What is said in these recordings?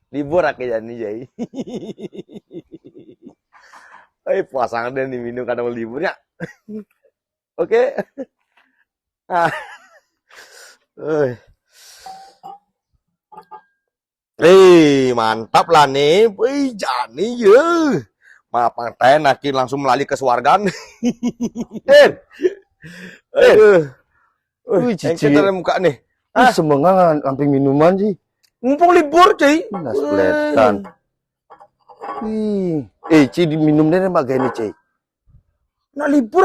Libur akhirnya nih Jai. Pasangan dan diminum kadang liburnya. Oke. Ah. Mantap lah nih. Jani ya. Maaf teh nakin langsung melali ke swargan. Cici muka nih. Semangat samping minuman sih. Mumpung libur, cuy. Nas kelihatan. Ci minum deh mak gini, Ci. Nah libur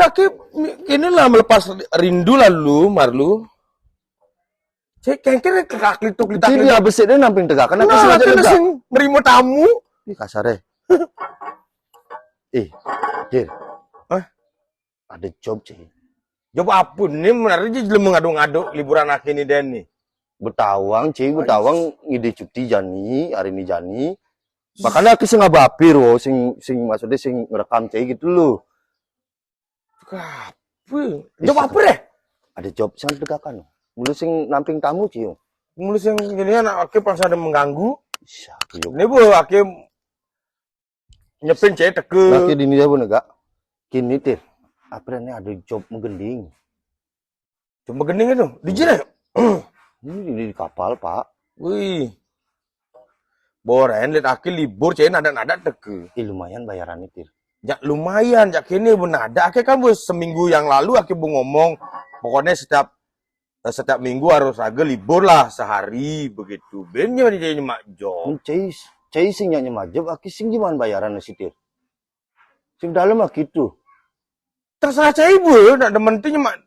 kini lah melepas rindu lalu, Marlu. Cek kengkir ke kaki tuh kita. Ci dia besek deh namping tegak. Kan aku sengaja lega. Nerima tamu. Ih kasar deh. Dir. Ada job, Ci. Job apa nih? Menariknya jadi mengadu-ngadu liburan akhir ini Den nih. Betawang, Ci, betawang ngide cuti Jani, hari ini Jani. Makanya aku sing ngabapir loh, sing maksudnya sing ngerekam Ci gitu loh. Apa? Job apa deh? Ada job sing degakan. Mulus sing namping tamu, Ci. Mulus yang gini anak aku pas ada mengganggu. Iya, ini bu, aku nyepin Ci teke. Nah, dini dia bu negak. Kini Tir, apa ini ada job menggending. Job menggending itu? Di sini? Ini di kapal, Pak. Wih. Boren, lihat aki libur, Ci, nada-nada teke. Lumayan bayarannya, Tir. Ya lumayan, ya kini bu nada. Aki kan bu seminggu yang lalu aki bu ngomong, pokoknya setiap minggu harus agak libur lah sehari begitu. Bennya dia nyemak job. Cai sing nyemak job, aki sing gimana bayarannya sih, Tir? Sing dalam gitu. Terserah Cai bu, nak demen tuh nyemak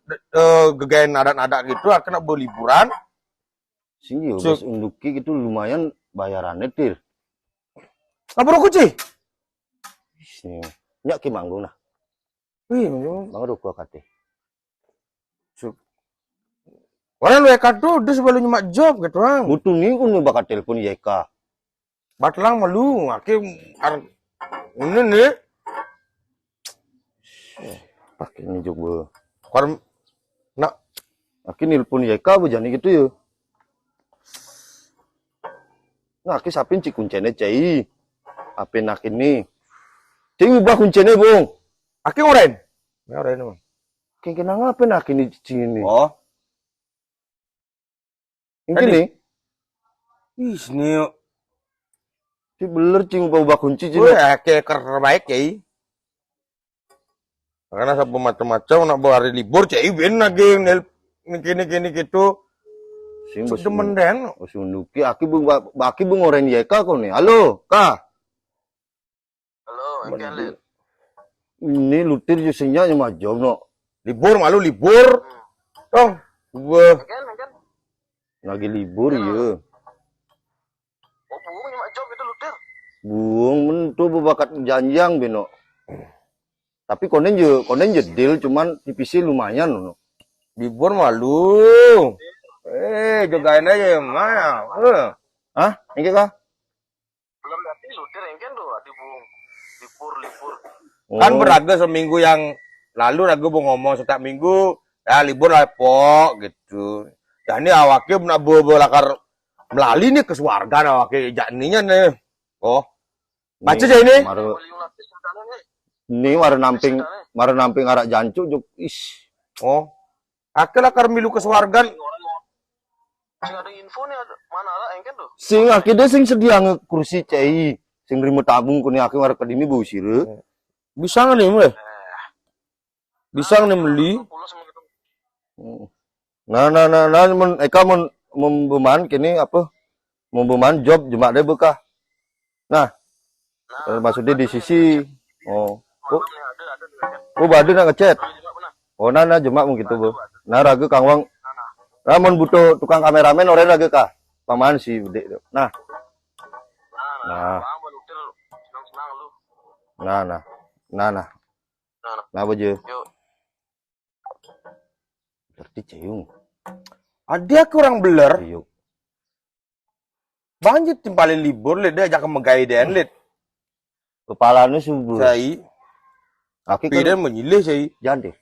gegain nada-nada gitu, aki nak berliburan. Sing yo bos unduki gitu lumayan bayarannya, Tir. Apa aku Ci? Sini. Nyak ki manggung nah. Wih, manggung gua kate. Orang lu eka tuh udah sebelum nyemak job gitu bang. Butuh nih kun bakal telepon Yeka. Batlang malu, aki ini nih. Pakai ini juga. Kalau nak, aki nelpon Yeka bejani gitu ya. Nah, aki sapin ci kuncene Cai. Apa nak ini? Cai ubah kuncene, Bung. Aki ngoren. Ya ngoren, Bang. Kayak kenang apa nak ini ci ini? Oh. Ini. Ih, sini yuk. Ci beler ci ubah kunci ci. Wah, kayak terbaik, Cai. Karena sampai macam-macam nak bawa hari libur, Cai ben lagi gini gitu. Sing bos demen den. Bos unduki aki bung ngoren Yeka kok nih. Halo, Kak. Halo, engkel. Ini lutir jusinya nyemak job no. Libur malu libur. Dong, gua Engkel. Lagi libur ya. Oh, bunga nyemak job itu lutir. Bung, mentu bebakat janjang beno. Tapi konen jedil cuman tipisnya lumayan no. libur malu. Jogain aja mana? Hah? Engke Kak? Belum nanti lutir engkel tuh, adi bung. Libur. Kan beraga seminggu yang lalu ragu mau ngomong setiap minggu ya libur lah pok gitu. Dan ini awaknya benar bolakar melali nih ke swarga awaknya janinya nih. Oh. Baca aja ini. Ini mara namping arak jancu juk is. Oh. Aku lakar milu ke swarga. Sing ada info nih, mana lah engkel tuh. Sing akhirnya sing sedia kursi Cai. Sing rimo tabung kuni aku ngarep kedini bau sire. Bisa nggak nih mulai? Bisa nggak nih beli? Nah, Eka membeman kini apa? Membeman job jemak deh bekah. Nah, maksudnya di sisi bade nak ngechat. Oh, nah jemak mung gitu, Bu. Nah, ragu Kang Wang. Ramon butuh tukang kameramen orang ragu kah? Paman si Bude. Nah. Nah, baju. Berarti ceyung. Ada kurang beler. Ceyung. Banjir timpalin libur lihat dia ajak megai den lihat. Kepalanya subur. Cai. Aki Tapi dia menyilih cai. Jangan deh.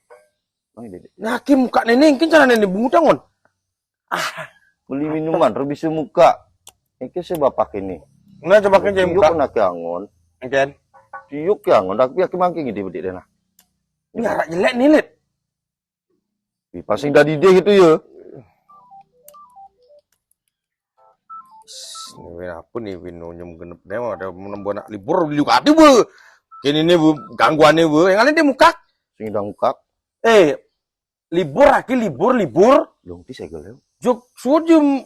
Nah, muka nenek kan cara nenek bungu tangon. Beli minuman, rebisi muka. Ini saya bapak ini. Nah, coba ke jam Tiuk muka. nak angon. Ken. Tiuk angon. Tapi aku mangking ini bedik deh nah. Ini arak jelek nih, Lid. Pasing dari dia gitu ya. Ini apa nih, nyum genep deh, ada menembus nak libur, liukati bu. Kini nih bu, gangguan nih bu. Yang lain dia muka. Sing dah muka. Libur lagi, libur. Dong, ti saya gelem. Juk, sujum.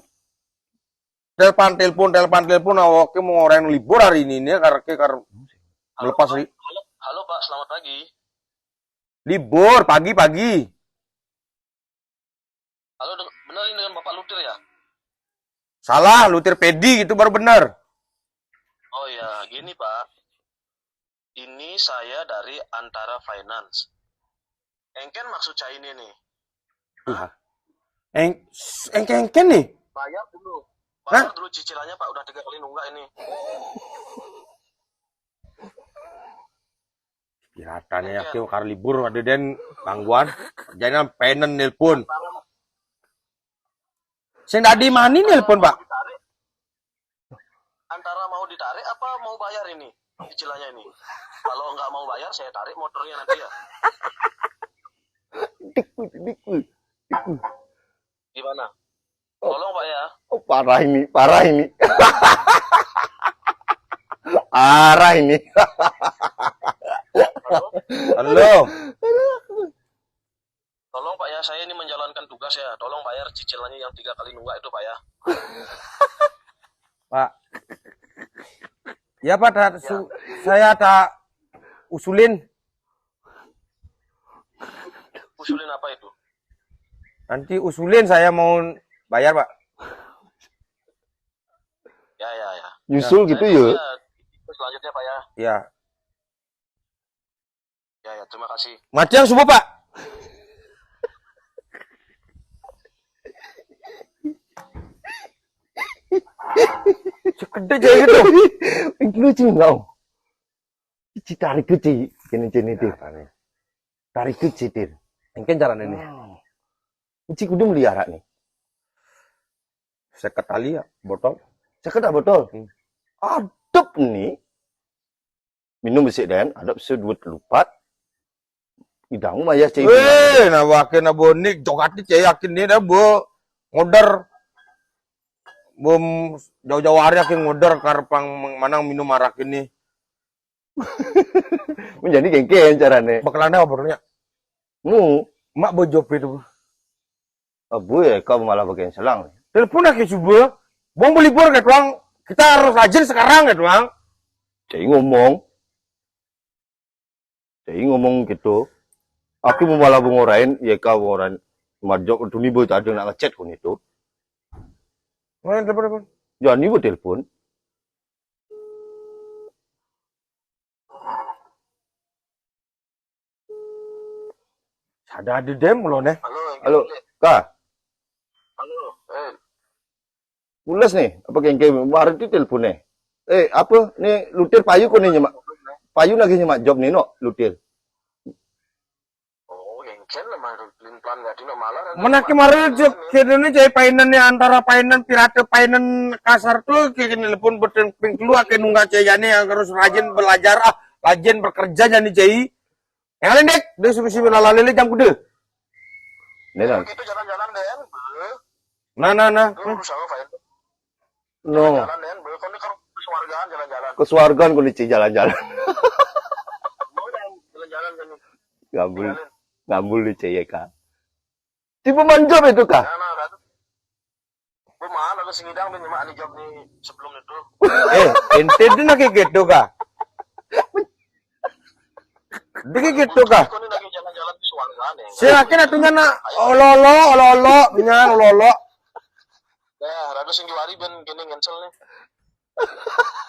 Telepon, awaknya mau orang libur hari ini nih, karena melepas Halo Pak, selamat pagi. libur, pagi. Halo, benar ini dengan Bapak Lutir ya? Salah, lutir pedi gitu baru benar. Oh ya, gini Pak. Ini saya dari Antara Finance. Engken maksud saya ini nih. Engken nih. Bayar dulu. Hah? Bayar dulu cicilannya Pak, udah 3 kali nunggak ini. Kiratannya yakin karena libur ada den gangguan. Jangan penen nelpon. Sing tadi mani nelpon, Pak. Antara mau ditarik apa mau bayar ini cicilannya ini? Kalau nggak mau bayar, saya tarik motornya nanti ya. Dikut. Gimana? Tolong Pak ya. Oh, parah ini. Parah ini. Halo. Tolong Pak ya, saya ini menjalankan tugas ya. Tolong bayar cicilannya yang 3 kali nunggak itu Pak ya. Pak. Ya Pak, saya tak usulin. Usulin apa itu? Nanti usulin saya mau bayar, Pak. Ya. Nyusul gitu ya. Selanjutnya Pak ya. Ya. Ya, terima kasih. Mati yang subuh, Pak. Segede aja gitu. Lucu nggak? Cici tarik kecil. Kini itu. Tarik kecil. Mungkin jalan ini. Cici kudu melihara nih. Seket tali ya, botol. Sekedar botol. Adep nih. Minum besik dan adep sedut lupat. Idang maya cai. Nah wakin na bonik jokat ni cai yakin ni dah bo ngoder. Bom jauh-jauh hari yakin ngoder karpang manang minum arak ini. Menjadi kengken carane. Bakalan apa bornya? Mak bojop itu. Abu ya kau malah bagian selang. Telepon lagi subuh. Bong beli libur ke tuang. Kita harus rajin sekarang ya tuang. Cai ngomong gitu. Aku mau malah bengorain, ya kau bengorain. Majok untuk ni buat ada nak ngechat pun itu. Mana telepon? Jangan ni buat telepon. Ada dem loh nih. Halo, kak. Halo. Pulas nih, apa kengke baru itu teleponnya. Apa nih lutir payu kau nih nyemak. Payu lagi nyemak job nih no, lutir. Oh, engken lah mah plan nggak dino malah. Mana kemarin kini cai painan ni antara painan pirate painan kasar tuh kini telepon bertemping keluar ke nunggak cai jani yang harus rajin belajar rajin bekerja jani cai. Yang lain dek, dia sudah lalalele jam kuda. Nih kan. Itu jalan-jalan Den. Nah. Lu berusaha Pak. No. Jalan Den, kau ini kan kesuargaan jalan-jalan. Kesuargaan kau nih jalan-jalan. Jalan-jalan kan. Ngambul nih cai kak. Tipe manjob itu kak. Nah, ratu. Mahal ada singidang dan nyemak job nih sebelum itu. Ente dia nak gitu kah? Dia gitu kah? Kau ini lagi jalan-jalan kesuargaan ya. Saya yakin atunya nak ololo, punya ololo. Nah, rada sing juari ben gini ngensel nih.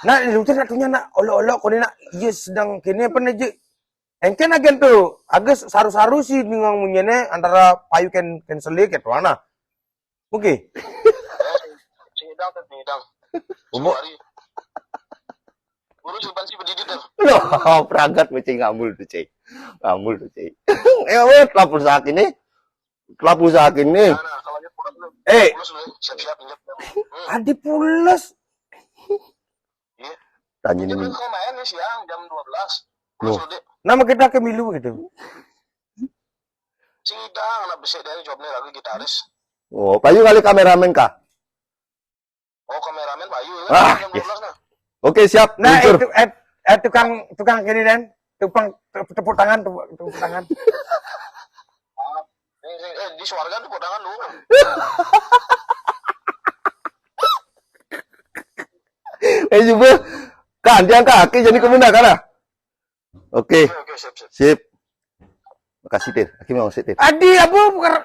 Nah, lu tuh atunya nak ololo, kau ni nak iya sedang kini apa nih je? Engken agen tuh, agak saru-saru sih ningang munyene antara payu cancel gitu mana? Oke. Singidang teh singidang. Umur Juari. Guru simpan si pendidik deh. No, peragat macam ngambul tuh cai. Ngambul tuh cai. Weh, kelapur sakin nih. Nah, kalau dia kurang Pulas lu, siap-siap pinjam. Adi pules. Iya. Tanya Pinjam ini. kau main nih siang jam 12. Loh. Pulas lu, Dek. Nama kita Kemilu gitu. Sidang anak besok dari job nih lagi gitaris. Oh, Bayu kali kameramen kah? Oh, kameramen Bayu ya. Ah, Jam 12 nah. Oke, siap. Nah, Luncur. itu tukang gini Dan. Tepuk tangan, tepuk tangan. Di Swarga tuh podangan dulu. Coba kan dia kaki jadi kemudian kan? Oke, Oke, siap. sip. Makasih, Tir. Aku mau sih, Tir. Adi, abu bukan